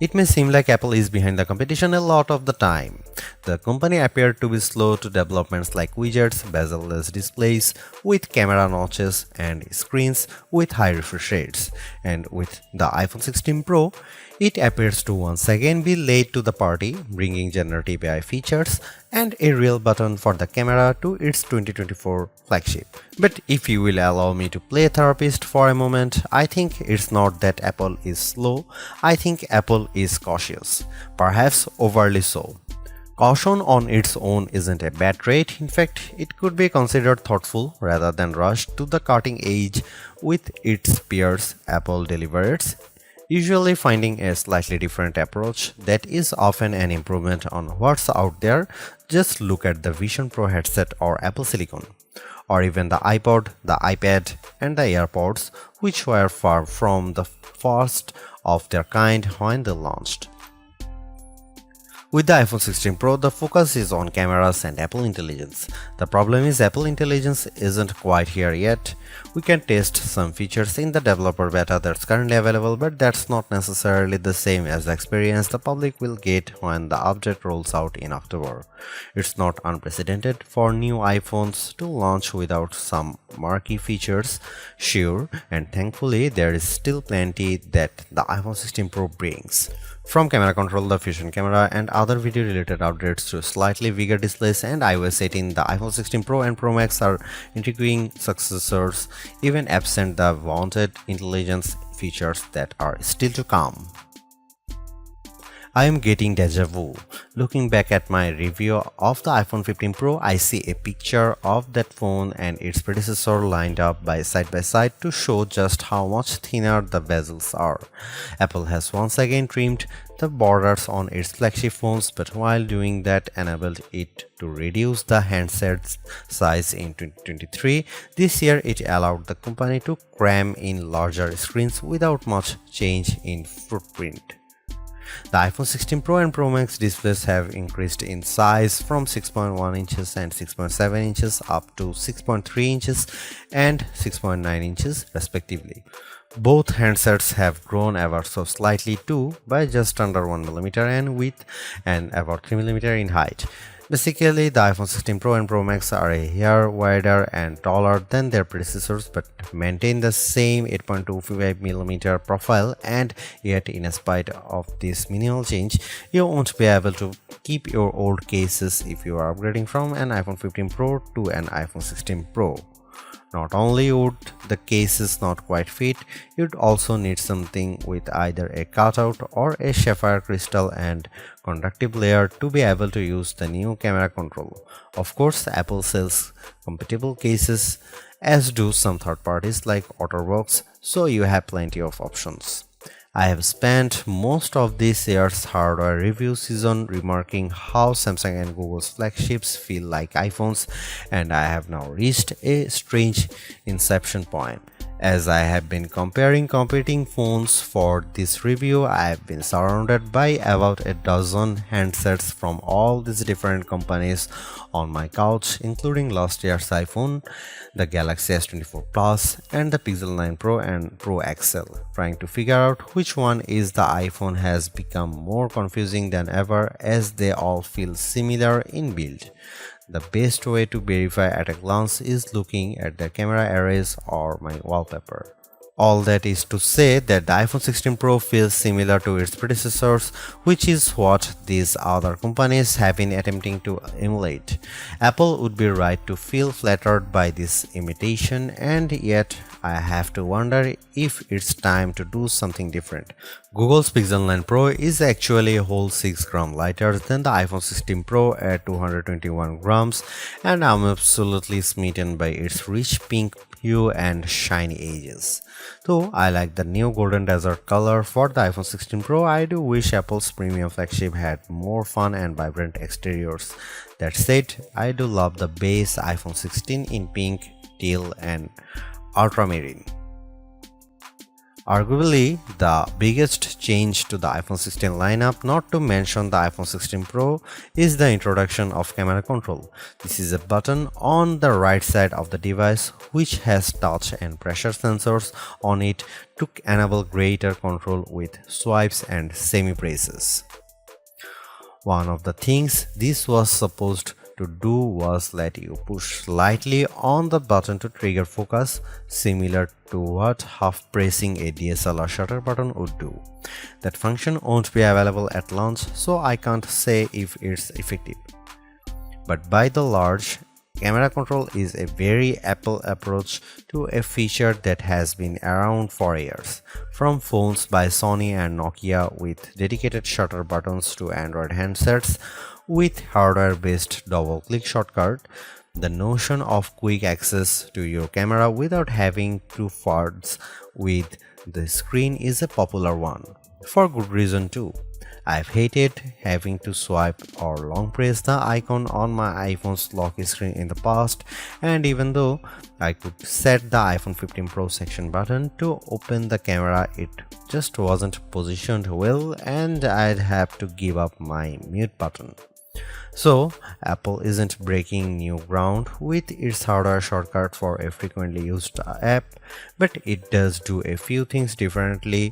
It may seem like Apple is behind the competition a lot of the time. The company appeared to be slow to developments like widgets, bezel-less displays with camera notches and screens with high refresh rates. And with the iPhone 16 Pro, it appears to once again be late to the party, bringing generative AI features and a real button for the camera to its 2024 flagship. But if you will allow me to play therapist for a moment, I think it's not that Apple is slow, I think Apple is cautious, perhaps overly so. Caution on its own isn't a bad trait, in fact, it could be considered thoughtful rather than rushed to the cutting edge with its peers. Apple delivers, usually finding a slightly different approach that is often an improvement on what's out there. Just look at the Vision Pro headset or Apple Silicon, or even the iPod, the iPad, and the AirPods, which were far from the first of their kind when they launched. With the iPhone 16 Pro, the focus is on cameras and Apple Intelligence. The problem is Apple Intelligence isn't quite here yet. We can test some features in the developer beta that's currently available, but that's not necessarily the same as the experience the public will get when the update rolls out in October. It's not unprecedented for new iPhones to launch without some marquee features, sure, and thankfully there is still plenty that the iPhone 16 Pro brings. From camera control, the Fusion camera, and other video related updates to slightly bigger displays and iOS 18, the iPhone 16 Pro and Pro Max are intriguing successors, even absent the wanted intelligence features that are still to come. I am getting deja vu. Looking back at my review of the iPhone 15 Pro, I see a picture of that phone and its predecessor lined up by side to show just how much thinner the bezels are. Apple has once again trimmed the borders on its flagship phones, but while doing that enabled it to reduce the handset size in 2023. This year it allowed the company to cram in larger screens without much change in footprint. The iPhone 16 Pro and Pro Max displays have increased in size from 6.1 inches and 6.7 inches up to 6.3 inches and 6.9 inches respectively. Both handsets have grown ever so slightly too, by just under 1mm in width and about 3mm in height. Basically, the iPhone 16 Pro and Pro Max are a hair wider and taller than their predecessors but maintain the same 8.25mm profile, and yet in spite of this minimal change, you won't be able to keep your old cases if you are upgrading from an iPhone 15 Pro to an iPhone 16 Pro. Not only would the cases not quite fit, you'd also need something with either a cutout or a sapphire crystal and conductive layer to be able to use the new camera control. Of course, Apple sells compatible cases, as do some third parties like OtterBox, so you have plenty of options. I have spent most of this year's hardware review season remarking how Samsung and Google's flagships feel like iPhones, and I have now reached a strange inception point. As I have been comparing competing phones for this review, I have been surrounded by about a dozen handsets from all these different companies on my couch, including last year's iPhone, the Galaxy S24 Plus, and the Pixel 9 Pro and Pro XL. Trying to figure out which one is the iPhone has become more confusing than ever, as they all feel similar in build. The best way to verify at a glance is looking at the camera arrays or my wallpaper. All that is to say that the iPhone 16 Pro feels similar to its predecessors, which is what these other companies have been attempting to emulate. Apple would be right to feel flattered by this imitation, and yet I have to wonder if it's time to do something different. Google's Pixel 9 Pro is actually a whole 6 grams lighter than the iPhone 16 Pro at 221 grams, and I'm absolutely smitten by its rich pink hue and shiny edges. Though I like the new golden desert color for the iPhone 16 Pro, I do wish Apple's premium flagship had more fun and vibrant exteriors. That said, I do love the base iPhone 16 in pink, teal, and ultramarine. Arguably, the biggest change to the iPhone 16 lineup, not to mention the iPhone 16 Pro, is the introduction of camera control. This is a button on the right side of the device which has touch and pressure sensors on it to enable greater control with swipes and semi-presses. One of the things this was supposed to do was let you push slightly on the button to trigger focus, similar to what half pressing a DSLR shutter button would do. That function won't be available at launch, so I can't say if it's effective. But by the large, camera control is a very Apple approach to a feature that has been around for years. From phones by Sony and Nokia with dedicated shutter buttons to Android handsets with hardware-based double-click shortcut, the notion of quick access to your camera without having to fudge with the screen is a popular one. For good reason too. I've hated having to swipe or long press the icon on my iPhone's lock screen in the past, and even though I could set the iPhone 15 Pro section button to open the camera, it just wasn't positioned well and I'd have to give up my mute button. So, Apple isn't breaking new ground with its hardware shortcut for a frequently used app, but it does do a few things differently.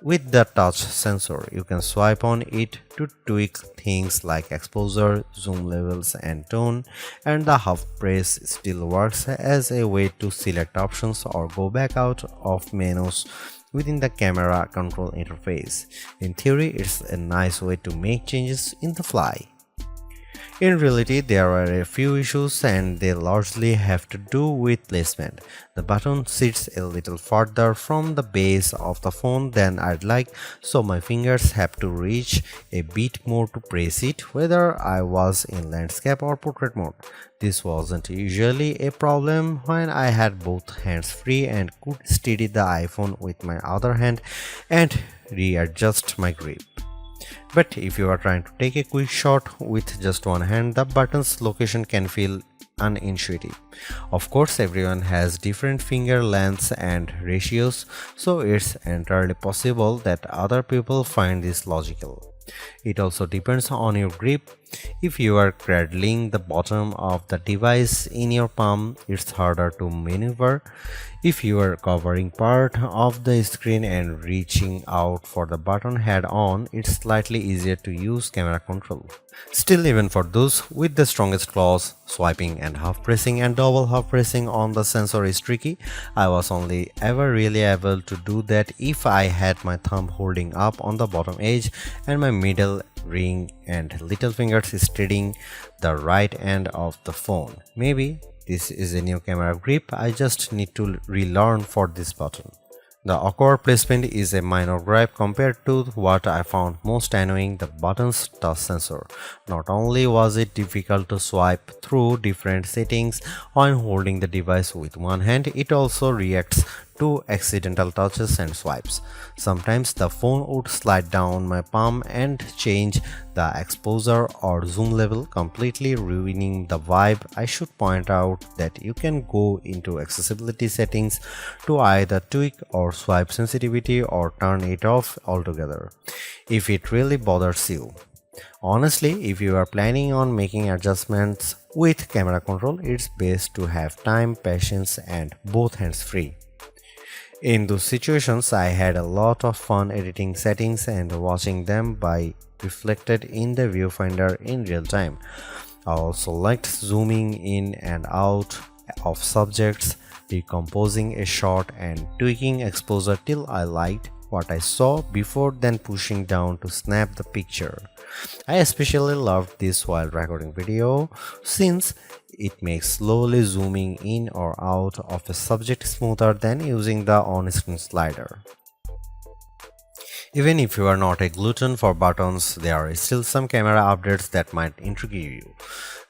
With the touch sensor, you can swipe on it to tweak things like exposure, zoom levels and tone, and the half press still works as a way to select options or go back out of menus within the camera control interface. In theory, it's a nice way to make changes in the fly. In reality, there are a few issues and they largely have to do with placement. The button sits a little farther from the base of the phone than I'd like, so my fingers have to reach a bit more to press it, whether I was in landscape or portrait mode. This wasn't usually a problem when I had both hands free and could steady the iPhone with my other hand and readjust my grip. But if you are trying to take a quick shot with just one hand, the button's location can feel unintuitive. Of course, everyone has different finger lengths and ratios, so it's entirely possible that other people find this logical. It also depends on your grip. If you are cradling the bottom of the device in your palm, it's harder to maneuver. If you are covering part of the screen and reaching out for the button head on, it's slightly easier to use camera control. Still, even for those with the strongest claws, swiping and half pressing and double half pressing on the sensor is tricky. I was only ever really able to do that if I had my thumb holding up on the bottom edge and my middle ring and little fingers steadying the right end of the phone. Maybe this is a new camera grip I just need to relearn for this button. The awkward placement is a minor gripe compared to what I found most annoying, the button's touch sensor. Not only was it difficult to swipe through different settings when holding the device with one hand, it also reacts to accidental touches and swipes. Sometimes the phone would slide down my palm and change the exposure or zoom level, completely ruining the vibe. I should point out that you can go into accessibility settings to either tweak or swipe sensitivity or turn it off altogether if it really bothers you. Honestly, if you are planning on making adjustments with camera control, it's best to have time, patience, and both hands free. In those situations, I had a lot of fun editing settings and watching them by reflected in the viewfinder in real time. I also liked zooming in and out of subjects, decomposing a shot and tweaking exposure till I liked what I saw before then pushing down to snap the picture. I especially loved this while recording video since it makes slowly zooming in or out of a subject smoother than using the on-screen slider. Even if you are not a glutton for buttons, there are still some camera updates that might intrigue you.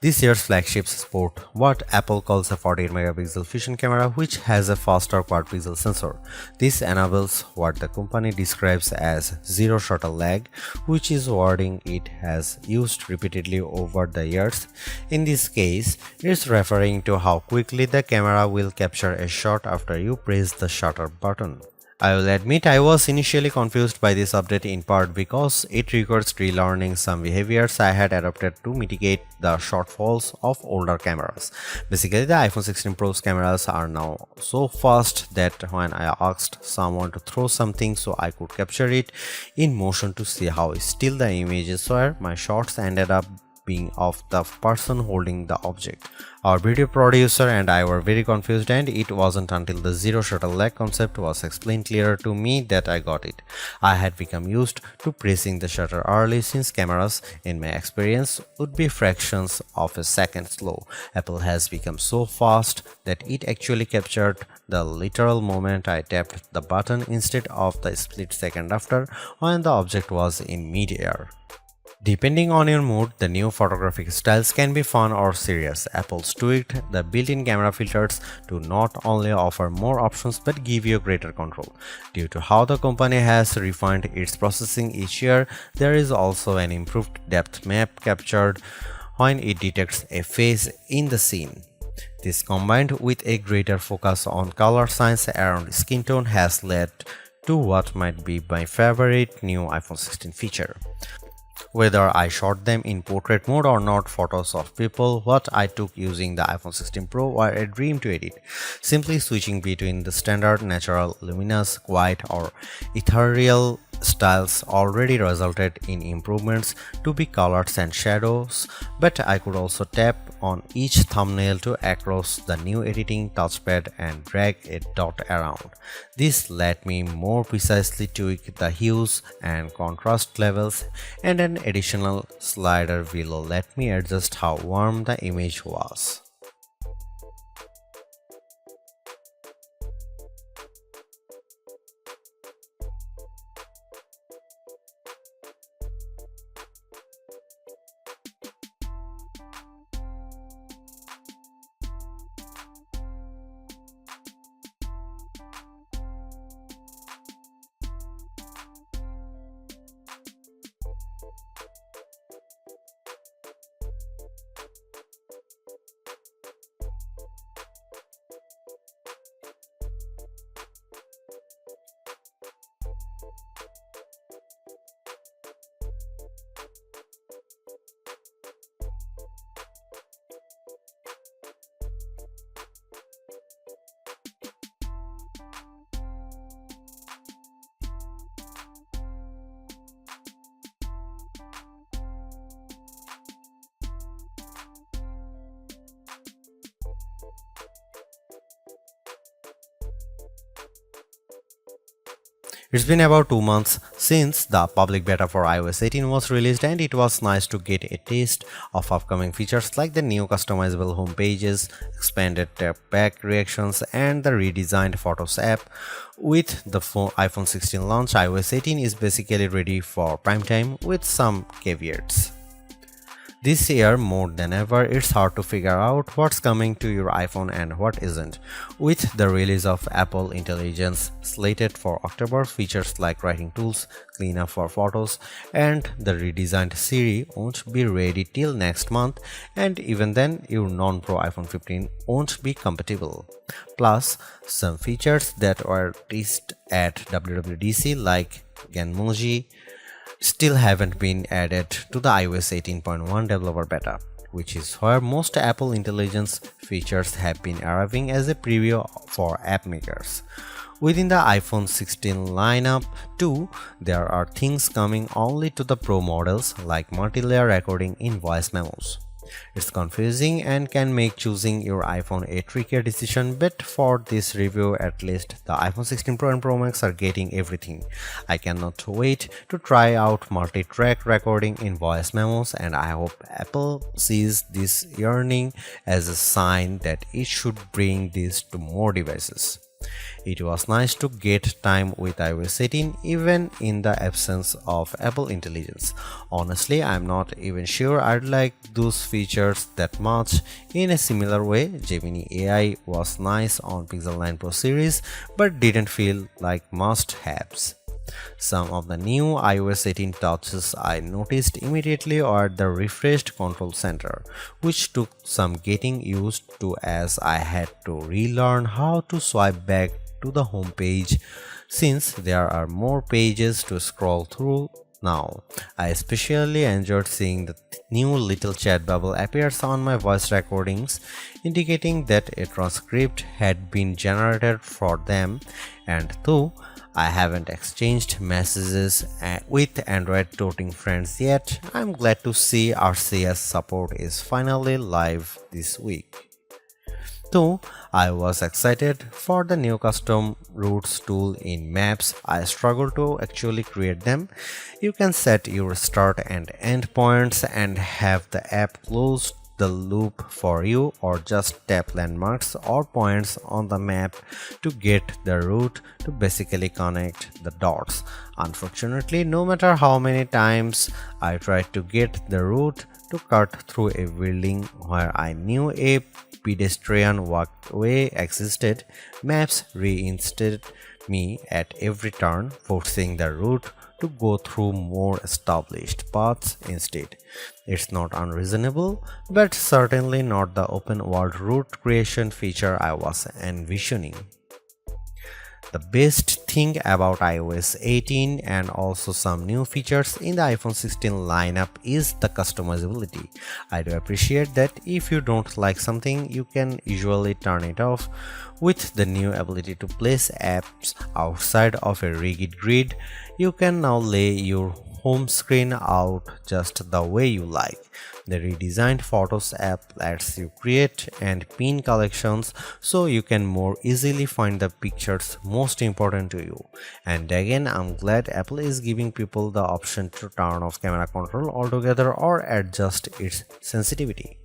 This year's flagships sport what Apple calls a 48-megapixel fusion camera, which has a faster quad-pixel sensor. This enables what the company describes as zero shutter lag, which is wording it has used repeatedly over the years. In this case, it's referring to how quickly the camera will capture a shot after you press the shutter button. I will admit I was initially confused by this update in part because it requires relearning some behaviors I had adopted to mitigate the shortfalls of older cameras. Basically, the iPhone 16 Pro's cameras are now so fast that when I asked someone to throw something so I could capture it in motion to see how still the images were, my shots ended up being of the person holding the object. Our video producer and I were very confused, and it wasn't until the zero shutter lag concept was explained clearer to me that I got it. I had become used to pressing the shutter early since cameras, in my experience, would be fractions of a second slow. Apple has become so fast that it actually captured the literal moment I tapped the button instead of the split second after when the object was in mid-air. Depending on your mood, the new photographic styles can be fun or serious. Apple's tweaked the built-in camera filters to not only offer more options but give you greater control. Due to how the company has refined its processing each year, there is also an improved depth map captured when it detects a face in the scene. This, combined with a greater focus on color science around skin tone, has led to what might be my favorite new iPhone 16 feature. Whether I shot them in portrait mode or not, photos of people what I took using the iPhone 16 Pro were a dream to edit. Simply switching between the standard, natural, luminous, quiet or ethereal styles already resulted in improvements to be colors and shadows, but I could also tap on each thumbnail to across the new editing touchpad and drag a dot around. This let me more precisely tweak the hues and contrast levels, and an additional slider will let me adjust how warm the image was. It's been about 2 months since the public beta for iOS 18 was released, and it was nice to get a taste of upcoming features like the new customizable home pages, expanded tap back reactions, and the redesigned Photos app. With the iPhone 16 launch, iOS 18 is basically ready for prime time with some caveats. This year, more than ever, it's hard to figure out what's coming to your iPhone and what isn't. With the release of Apple Intelligence slated for October, features like writing tools, cleanup for photos, and the redesigned Siri won't be ready till next month, and even then, your non-Pro iPhone 15 won't be compatible. Plus, some features that were teased at WWDC like Genmoji still haven't been added to the iOS 18.1 developer beta, which is where most Apple Intelligence features have been arriving as a preview for app makers. Within the iPhone 16 lineup too, there are things coming only to the Pro models like multi-layer recording in voice memos. It's confusing and can make choosing your iPhone a trickier decision, but for this review at least, the iPhone 16 Pro and Pro Max are getting everything. I cannot wait to try out multi-track recording in voice memos, and I hope Apple sees this yearning as a sign that it should bring this to more devices. It was nice to get time with iOS 18 even in the absence of Apple Intelligence. Honestly, I'm not even sure I'd like those features that much. In a similar way, Gemini AI was nice on Pixel 9 Pro series but didn't feel like must-haves. Some of the new iOS 18 touches I noticed immediately are the refreshed control center, which took some getting used to as I had to relearn how to swipe back to the home page since there are more pages to scroll through now. I especially enjoyed seeing the new little chat bubble appears on my voice recordings, indicating that a transcript had been generated for them, and though I haven't exchanged messages with Android toting friends yet, I'm glad to see RCS support is finally live this week. Though I was excited for the new custom routes tool in Maps, I struggle to actually create them. You can set your start and end points and have the app close the loop for you, or just tap landmarks or points on the map to get the route to basically connect the dots. Unfortunately, no matter how many times I tried to get the route to cut through a building where I knew a pedestrian walkway existed, Maps reinstated me at every turn, forcing the route to go through more established paths instead. It's not unreasonable, but certainly not the open world route creation feature I was envisioning. The best thing about iOS 18 and also some new features in the iPhone 16 lineup is the customizability. I do appreciate that if you don't like something, you can usually turn it off. With the new ability to place apps outside of a rigid grid, you can now lay your home screen out just the way you like. The redesigned Photos app lets you create and pin collections so you can more easily find the pictures most important to you. And again, I'm glad Apple is giving people the option to turn off camera control altogether or adjust its sensitivity.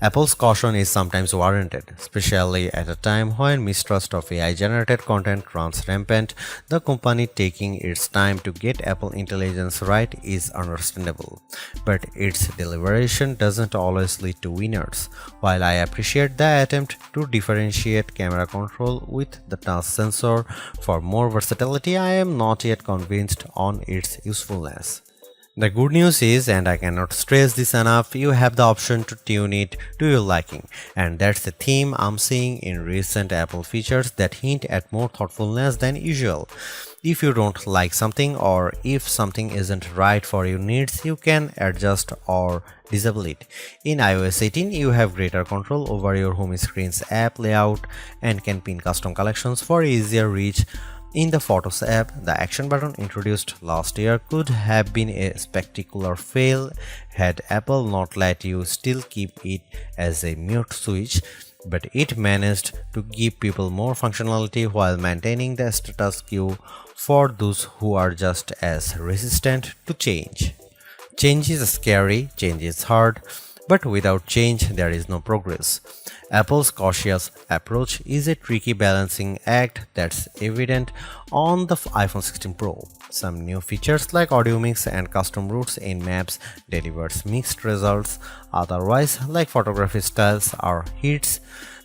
Apple's caution is sometimes warranted, especially at a time when mistrust of AI-generated content runs rampant. The company taking its time to get Apple Intelligence right is understandable, but its deliberation doesn't always lead to winners. While I appreciate the attempt to differentiate camera control with the touch sensor for more versatility, I am not yet convinced on its usefulness. The good news is, and I cannot stress this enough, you have the option to tune it to your liking, and that's the theme I'm seeing in recent Apple features that hint at more thoughtfulness than usual. If you don't like something, or if something isn't right for your needs, you can adjust or disable it. In iOS 18, you have greater control over your home screen's app layout and can pin custom collections for easier reach. In the Photos app, the action button introduced last year could have been a spectacular fail had Apple not let you still keep it as a mute switch, but it managed to give people more functionality while maintaining the status quo for those who are just as resistant to change. Change is scary, change is hard, but without change there is no progress. Apple's cautious approach is a tricky balancing act that's evident on the iPhone 16 Pro. Some new features like audio mix and custom routes in Maps delivers mixed results, otherwise like photography styles are hits.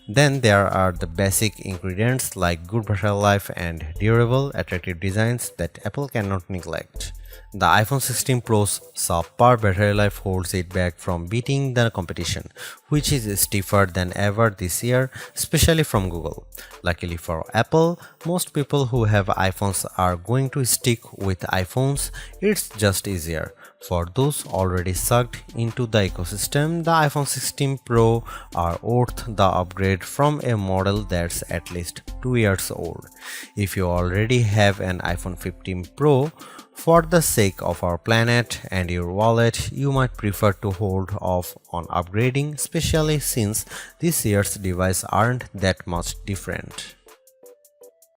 Then there are the basic ingredients like good battery life and durable, attractive designs that Apple cannot neglect. The iPhone 16 Pro's subpar battery life holds it back from beating the competition, which is stiffer than ever this year, especially from Google. Luckily for Apple, most people who have iPhones are going to stick with iPhones. It's just easier. For those already sucked into the ecosystem, the iPhone 16 Pro are worth the upgrade from a model that's at least 2 years old. If you already have an iPhone 15 Pro, for the sake of our planet and your wallet, you might prefer to hold off on upgrading, especially since this year's devices aren't that much different.